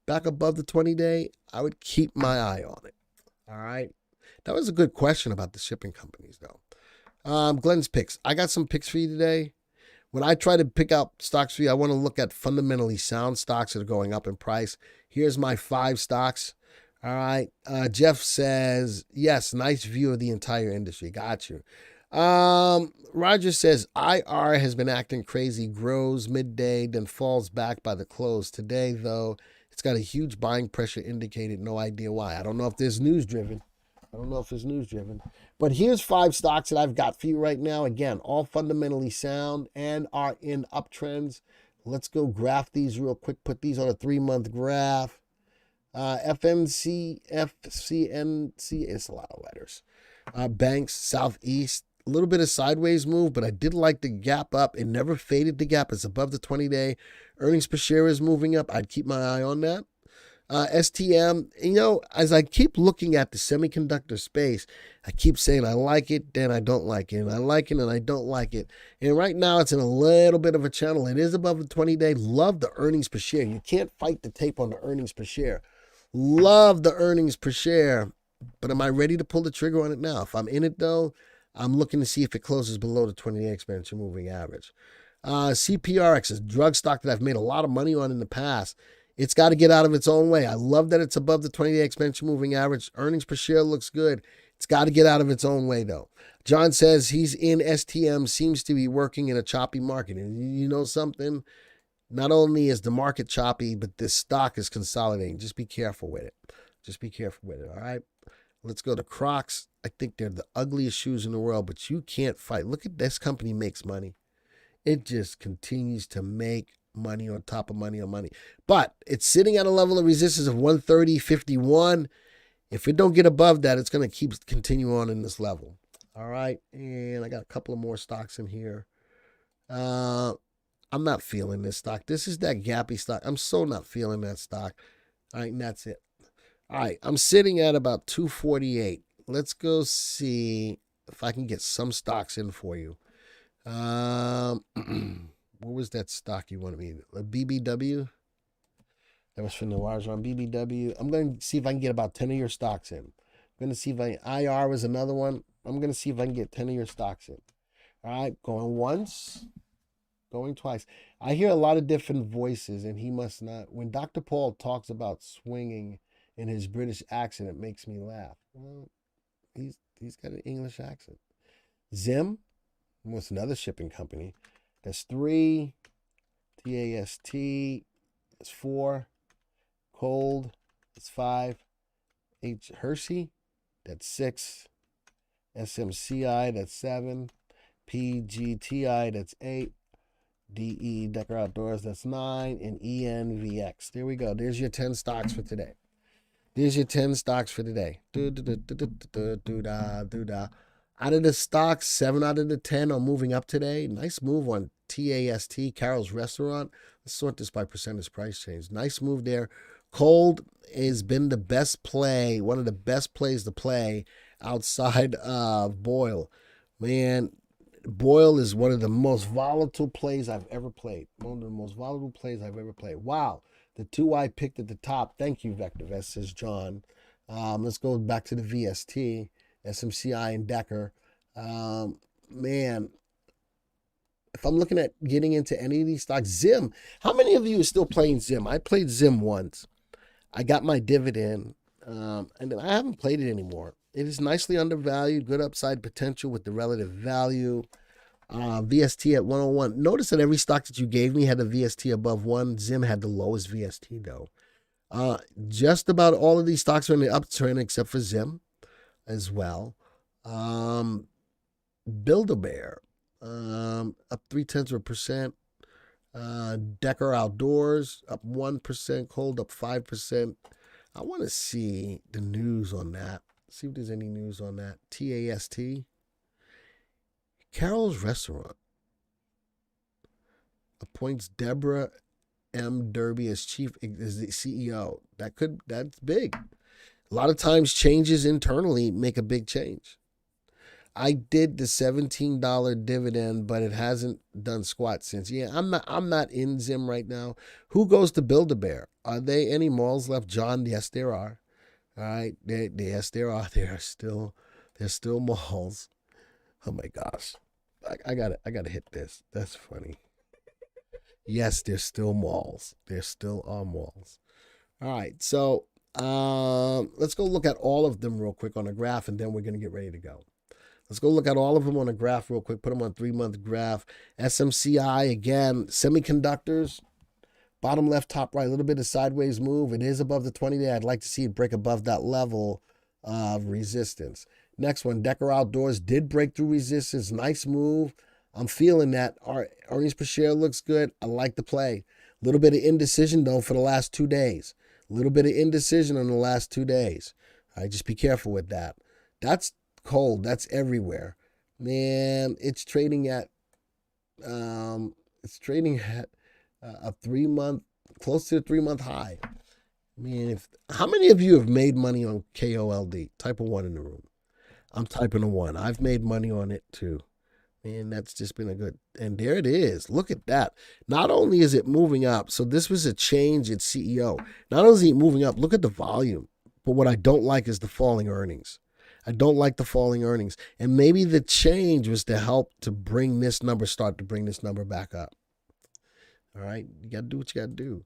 Back above the 20-day, I would keep my eye on it. All right. That was a good question about the shipping companies, though. Glenn's picks. I got some picks for you today. When I try to pick out stocks for you, I want to look at fundamentally sound stocks that are going up in price. Here's my 5 stocks. All right. Jeff says, yes, nice view of the entire industry. Got you. Roger says, IR has been acting crazy, grows midday, then falls back by the close. Today, though, it's got a huge buying pressure indicated. No idea why. I don't know if there's news driven. But here's 5 stocks that I've got for you right now. Again, all fundamentally sound and are in uptrends. Let's go graph these real quick. Put these on a 3-month graph. FMC, FCNC, it's a lot of letters. Banks, Southeast, a little bit of sideways move, but I did like the gap up. It never faded the gap. It's above the 20-day. Earnings per share is moving up. I'd keep my eye on that. STM, as I keep looking at the semiconductor space, I keep saying I like it, then I don't like it, and I like it, and I don't like it. And right now it's in a little bit of a channel. It is above the 20-day. Love the earnings per share. You can't fight the tape on the earnings per share. Love the earnings per share, but am I ready to pull the trigger on it now? If I'm in it, though, I'm looking to see if it closes below the 20-day exponential moving average. CPRX is a drug stock that I've made a lot of money on in the past. It's got to get out of its own way. I love that it's above the 20-day exponential moving average. Earnings per share looks good. It's got to get out of its own way, though. John says he's in STM, seems to be working in a choppy market. And you know something? Not only is the market choppy, but this stock is consolidating. Just be careful with it. All right? Let's go to Crocs. I think they're the ugliest shoes in the world, but you can't fight. Look at this company makes money. It just continues to make money on top of money on money. But it's sitting at a level of resistance of 130.51. If it don't get above that, it's going to continue on in this level. All right. And I got a couple of more stocks in here. I'm not feeling this stock. This is that gappy stock. I'm so not feeling that stock. All right. And that's it. All right. I'm sitting at about 248. Let's go see if I can get some stocks in for you. What was that stock you wanted me? A BBW? That was from the wires on BBW. I'm going to see if I can get about 10 of your stocks in. I'm going to see if IR was another one. I'm going to see if I can get 10 of your stocks in. All right, going once, going twice. I hear a lot of different voices, and he must not. When Dr. Paul talks about swinging in his British accent, it makes me laugh. Well, he's got an English accent. Zim, what's another shipping company? That's 3. TAST is 4. Cold is 5. Hershey, that's 6. SMCI, that's 7. PGTI, that's 8. DE, Decker Outdoors, that's 9. And ENVX. There we go. There's your 10 stocks for today. Out of the stocks, 7 out of the 10 are moving up today. Nice move on TAST, Carol's Restaurant. Let's sort this by percentage price change. Nice move there. Cold has been the best play, one of the best plays to play outside of Boyle. Man, Boyle is one of the most volatile plays I've ever played. One of the most volatile plays I've ever played. Wow. The two I picked at the top. Thank you, VectorVest, says John. Let's go back to the VST, SMCI, and Decker. Man, if I'm looking at getting into any of these stocks, Zim. How many of you are still playing Zim? I played Zim once. I got my dividend, and then I haven't played it anymore. It is nicely undervalued, good upside potential with the relative value. VST at 101. Notice that every stock that you gave me had a VST above 1. Zim had the lowest VST, though. Just about all of these stocks are in the uptrend except for Zim as well. Build-A-Bear, up 0.3%. Decker Outdoors, up 1%. Cold, up 5%. I want to see the news on that. See if there's any news on that. TAST. Carol's Restaurant appoints Deborah M. Derby as the CEO. That's big. A lot of times changes internally make a big change. I did the $17 dividend, but it hasn't done squat since. Yeah, I'm not in Zim right now. Who goes to Build-A-Bear? Are there any malls left? John, yes, there are. All right. Yes, there are. There's still malls. Oh my gosh. I gotta hit this. That's funny. Yes, there's still malls. There still are malls. All right. So let's go look at all of them real quick on a graph, and then we're gonna get ready to go. Let's go look at all of them on a graph real quick. Put them on 3-month graph. SMCI again, semiconductors. Bottom left, top right, a little bit of sideways move. It is above the 20-day. I'd like to see it break above that level of resistance. Next one, Decker Outdoors did break through resistance. Nice move. I'm feeling that. Our earnings per share looks good. I like the play. A little bit of indecision, though, for the last 2 days. A little bit of indecision on the last 2 days. All right, just be careful with that. That's cold. That's everywhere. Man, it's trading at a 3-month, close to a 3-month high. I mean, how many of you have made money on KOLD? Type a 1 in the room. I'm typing a 1. I've made money on it too. Man, that's just been a good, and there it is. Look at that. Not only is it moving up, so this was a change at CEO. Not only is it moving up, look at the volume. But what I don't like is the falling earnings. I don't like the falling earnings. And maybe the change was to help to bring this number, start to bring this number back up. All right, you got to do what you got to do.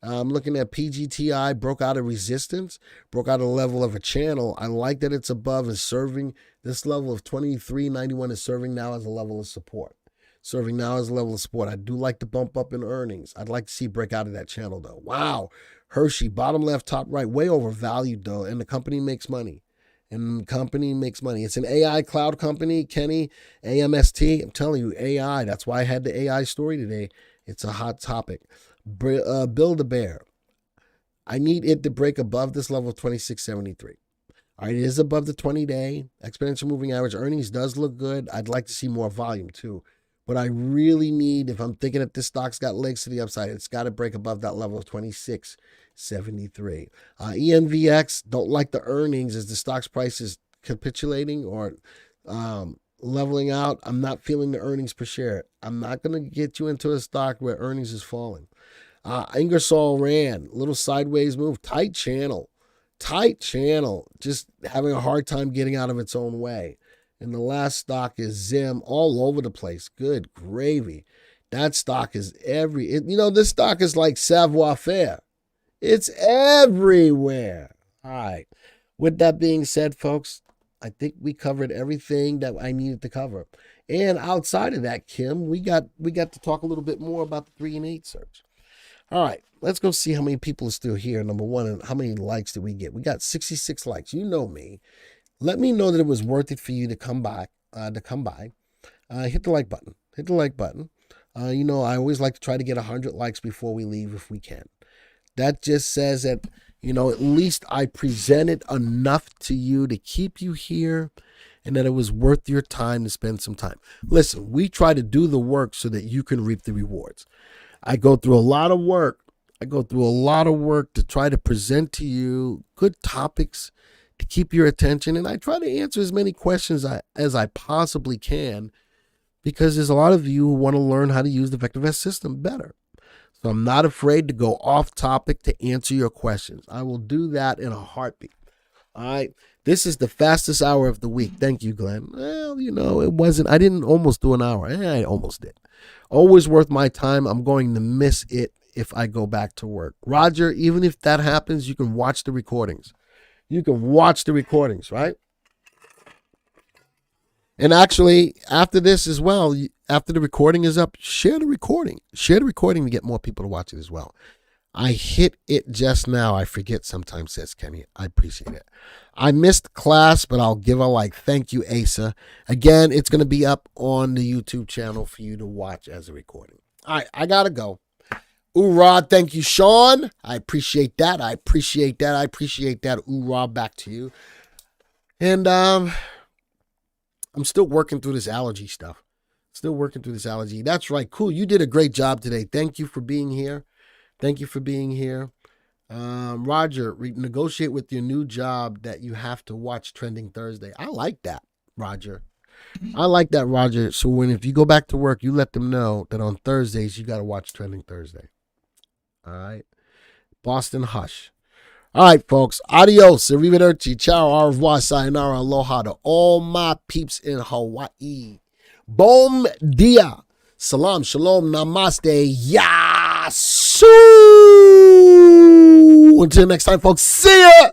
I'm looking at PGTI, broke out of resistance, broke out of the level of a channel. I like that it's above and serving. This level of 23.91 is serving now as a level of support. Serving now as a level of support. I do like the bump up in earnings. I'd like to see break out of that channel, though. Wow. Hershey, bottom left, top right, way overvalued, though, and the company makes money. It's an AI cloud company, Kenny, AMST. I'm telling you, AI. That's why I had the AI story today. It's a hot topic. Build-A-Bear. I need it to break above this level of 26.73. All right, it is above the 20-day exponential moving average. Earnings does look good. I'd like to see more volume too. But I really need, if I'm thinking that this stock's got legs to the upside, it's got to break above that level of 26.73. ENVX, don't like the earnings as the stock's price is capitulating or leveling out. I'm not feeling the earnings per share. I'm not going to get you into a stock where earnings is falling. Ingersoll Rand, little sideways move, tight channel, just having a hard time getting out of its own way. And the last stock is Zim, all over the place. Good gravy. That stock is this stock is like savoir faire. It's everywhere. All right. With that being said, folks, I think we covered everything that I needed to cover. And outside of that, Kim, we got to talk a little bit more about the 3 and 8 search. All right, let's go see how many people are still here, number one, and how many likes did we get. We got 66 likes. You know me. Let me know that it was worth it for you to come by. Hit the like button. I always like to try to get 100 likes before we leave if we can. That just says that, at least I presented enough to you to keep you here and that it was worth your time to spend some time. Listen, we try to do the work so that you can reap the rewards. I go through a lot of work. To try to present to you good topics to keep your attention. And I try to answer as many questions as I possibly can, because there's a lot of you who want to learn how to use the VectorVest system better. So I'm not afraid to go off topic to answer your questions. I will do that in a heartbeat. All right. This is the fastest hour of the week. Thank you, Glenn. Well, it wasn't. I didn't almost do an hour. I almost did. Always worth my time. I'm going to miss it if I go back to work. Roger, even if that happens, you can watch the recordings. Right? And actually, after this as well, after the recording is up, share the recording. Share the recording to get more people to watch it as well. I hit it just now. I forget sometimes, says Kenny. I appreciate it. I missed class, but I'll give a like. Thank you, Asa. Again, it's going to be up on the YouTube channel for you to watch as a recording. All right, I got to go. Oorah, thank you, Sean. I appreciate that. Oorah, back to you. And I'm still working through this allergy stuff. That's right. Cool. You did a great job today. Thank you for being here. Roger, negotiate with your new job that you have to watch Trending Thursday. I like that, Roger. So if you go back to work, you let them know that on Thursdays you got to watch Trending Thursday. All right. Boston Hush. All right, folks. Adios. Arrivederci. Ciao. Au revoir. Sayonara. Aloha to all my peeps in Hawaii. Bom dia. Salam. Shalom. Namaste. Yasu. Until next time, folks. See ya.